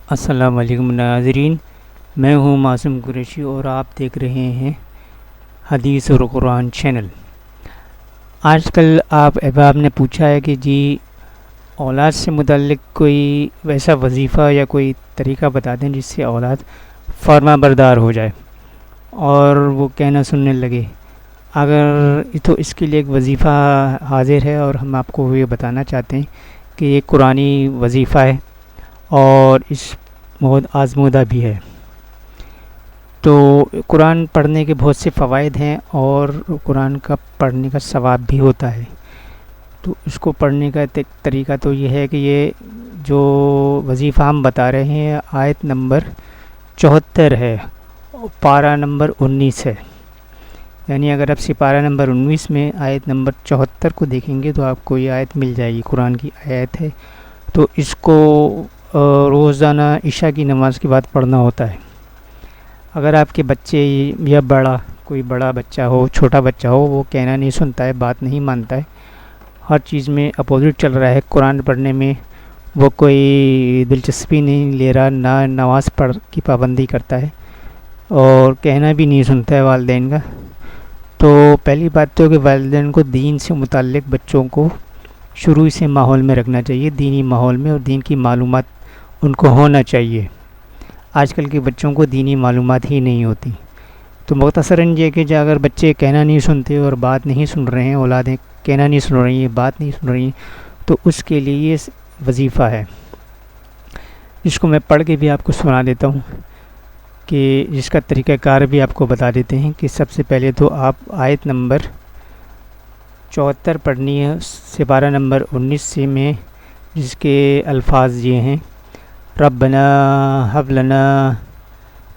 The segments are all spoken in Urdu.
السلام علیکم ناظرین، میں ہوں معصوم قریشی اور آپ دیکھ رہے ہیں حدیث اور قرآن چینل۔ آج کل آپ احباب نے پوچھا ہے کہ جی اولاد سے متعلق کوئی ویسا وظیفہ یا کوئی طریقہ بتا دیں جس سے اولاد فرما بردار ہو جائے اور وہ کہنا سننے لگے۔ اگر تو اس کے لیے ایک وظیفہ حاضر ہے اور ہم آپ کو یہ بتانا چاہتے ہیں کہ یہ قرآنی وظیفہ ہے اور اس بہت آزمودہ بھی ہے۔ تو قرآن پڑھنے کے بہت سے فوائد ہیں اور قرآن کا پڑھنے کا ثواب بھی ہوتا ہے۔ تو اس کو پڑھنے کا طریقہ تو یہ ہے کہ یہ جو وظیفہ ہم بتا رہے ہیں آیت نمبر 74 ہے، پارہ نمبر 19 ہے۔ یعنی اگر آپ سپارہ نمبر 19 میں آیت نمبر 74 کو دیکھیں گے تو آپ کو یہ آیت مل جائے گی، قرآن کی آیت ہے۔ تو اس کو روزانہ عشاء کی نماز کے بعد پڑھنا ہوتا ہے۔ اگر آپ کے بچے یا کوئی بڑا بچہ ہو، چھوٹا بچہ ہو، وہ کہنا نہیں سنتا ہے، بات نہیں مانتا ہے، ہر چیز میں اپوزٹ چل رہا ہے، قرآن پڑھنے میں وہ کوئی دلچسپی نہیں لے رہا، نہ نماز پڑھ کی پابندی کرتا ہے اور کہنا بھی نہیں سنتا ہے والدین کا، تو پہلی بات تو کہ والدین کو دین سے متعلق بچوں کو شروع سے ماحول میں رکھنا چاہیے، دینی ماحول میں، اور دین کی معلومات ان کو ہونا چاہیے۔ آج کل کے بچوں کو دینی معلومات ہی نہیں ہوتی۔ تو مختصراً یہ کہ اگر بچے کہنا نہیں سنتے اور بات نہیں سن رہے ہیں، اولادیں کہنا نہیں سن رہی ہیں، بات نہیں سن رہی ہیں، تو اس کے لیے یہ وظیفہ ہے، جس کو میں پڑھ کے بھی آپ کو سنا دیتا ہوں، کہ جس کا طریقہ کار بھی آپ کو بتا دیتے ہیں۔ کہ سب سے پہلے تو آپ آیت نمبر 74 پڑھنی ہے سپارہ نمبر 19 سے میں، جس کے الفاظ یہ ہیں: ربنا هب لنا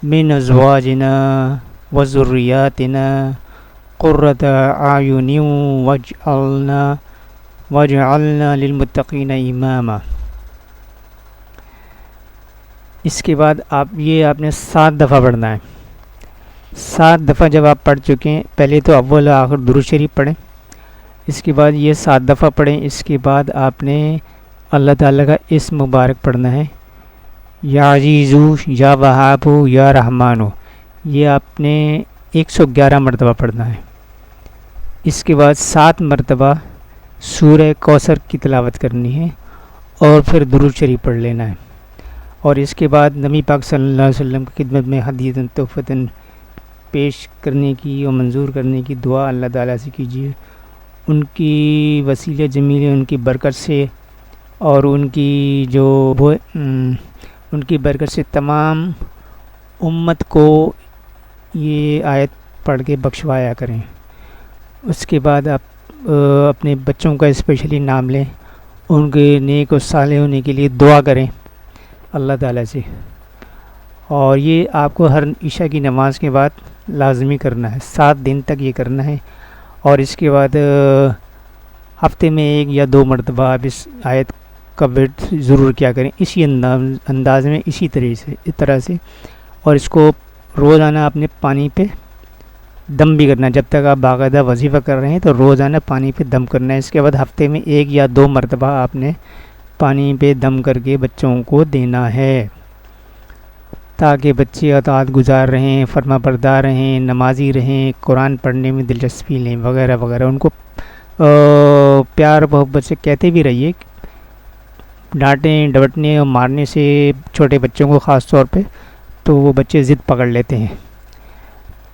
من ازواجنا وذریاتنا قرۃ اعین واجعلنا للمتقین اماما۔ اس کے بعد آپ نے 7 دفعہ پڑھنا ہے۔ 7 دفعہ جب آپ پڑھ چکے ہیں، پہلے تو اول آخر درود شریف پڑھیں، اس کے بعد یہ 7 دفعہ پڑھیں۔ اس کے بعد آپ نے اللہ تعالیٰ کا اسم مبارک پڑھنا ہے، یا عزیزو، یا وہابو، یا رحمانو، یہ آپ نے 111 مرتبہ پڑھنا ہے۔ اس کے بعد 7 مرتبہ سورہ کوثر کی تلاوت کرنی ہے اور پھر درود شریف پڑھ لینا ہے۔ اور اس کے بعد نبی پاک صلی اللہ علیہ وسلم کی خدمت میں ہدیۃ تحفۃ پیش کرنے کی اور منظور کرنے کی دعا اللہ تعالیٰ سے کیجیے، ان کی وسیلہ جمیل، ان کی برکت سے، اور ان کی برکت سے تمام امت کو یہ آیت پڑھ کے بخشوایا کریں۔ اس کے بعد آپ اپنے بچوں کا اسپیشلی نام لیں، ان کے نیک و صالح ہونے کے لیے دعا کریں اللہ تعالیٰ سے، اور یہ آپ کو ہر عشاء کی نماز کے بعد لازمی کرنا ہے، 7 دن تک یہ کرنا ہے۔ اور اس کے بعد ہفتے میں 1 یا 2 مرتبہ آپ اس آیت کا ورد ضرور کیا کریں، اسی انداز میں، اسی طرح سے، اور اس کو روزانہ اپنے پانی پہ دم بھی کرنا ہے۔ جب تک آپ باقاعدہ وظیفہ کر رہے ہیں تو روزانہ پانی پہ دم کرنا ہے۔ اس کے بعد ہفتے میں 1 یا 2 مرتبہ آپ نے پانی پہ دم کر کے بچوں کو دینا ہے، تاکہ بچے اطاعت گزار رہیں، فرما بردار رہیں، نمازی رہیں، قرآن پڑھنے میں دلچسپی لیں، وغیرہ وغیرہ۔ ان کو پیار محبت سے کہتے بھی رہیے، ڈانٹیں ڈپٹنے اور مارنے سے چھوٹے بچوں کو خاص طور پہ تو وہ بچے ضد پکڑ لیتے ہیں،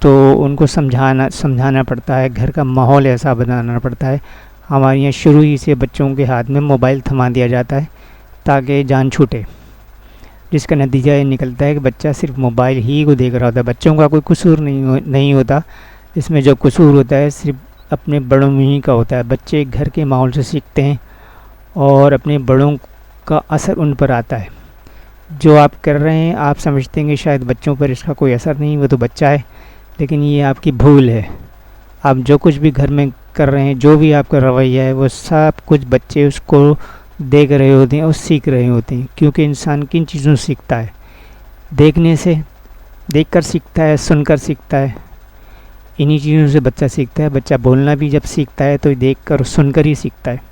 تو ان کو سمجھانا پڑتا ہے، گھر کا ماحول ایسا بنانا پڑتا ہے۔ ہمارے یہاں شروع ہی سے بچوں کے ہاتھ میں موبائل تھما دیا جاتا ہے تاکہ جان چھوٹے، جس کا نتیجہ یہ نکلتا ہے کہ بچہ صرف موبائل ہی کو دیکھ رہا ہوتا ہے۔ بچوں کا کوئی قصور نہیں ہوتا، اس میں جو قصور ہوتا ہے صرف اپنے بڑوں میں ہی کا ہوتا ہے۔ بچے گھر کے ماحول سے سیکھتے ہیں اور اپنے بڑوں کا اثر ان پر آتا ہے۔ جو آپ کر رہے ہیں، آپ سمجھتے ہیں کہ شاید بچوں پر اس کا کوئی اثر نہیں، وہ تو بچہ ہے، لیکن یہ آپ کی بھول ہے۔ آپ جو کچھ بھی گھر میں کر رہے ہیں، جو بھی آپ کا رویہ ہے، وہ سب کچھ بچے اس کو دیکھ رہے ہوتے ہیں اور سیکھ رہے ہوتے ہیں، کیونکہ انسان کن چیزوں سے سیکھتا ہے؟ دیکھنے سے، دیکھ کر سیکھتا ہے، سن کر سیکھتا ہے، انہی چیزوں سے بچہ سیکھتا ہے۔ بچہ بولنا بھی جب سیکھتا ہے تو دیکھ کر سن کر ہی سیکھتا ہے۔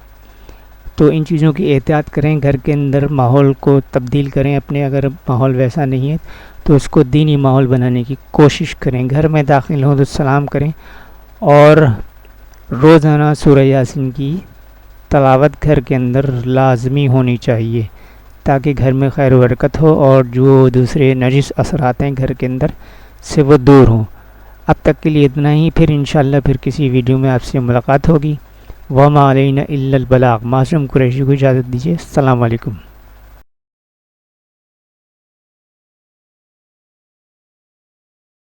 تو ان چیزوں کی احتیاط کریں، گھر کے اندر ماحول کو تبدیل کریں اپنے، اگر ماحول ویسا نہیں ہے تو اس کو دینی ماحول بنانے کی کوشش کریں، گھر میں داخل ہوں تو سلام کریں، اور روزانہ سورہ یاسین کی تلاوت گھر کے اندر لازمی ہونی چاہیے تاکہ گھر میں خیر و برکت ہو اور جو دوسرے نجس اثرات ہیں گھر کے اندر سے وہ دور ہوں۔ اب تک کے لیے اتنا ہی، پھر انشاءاللہ پھر کسی ویڈیو میں آپ سے ملاقات ہوگی۔ وما علینا الا البلاغ۔ معصوم قریشی کو اجازت دیجیے۔ السلام علیکم۔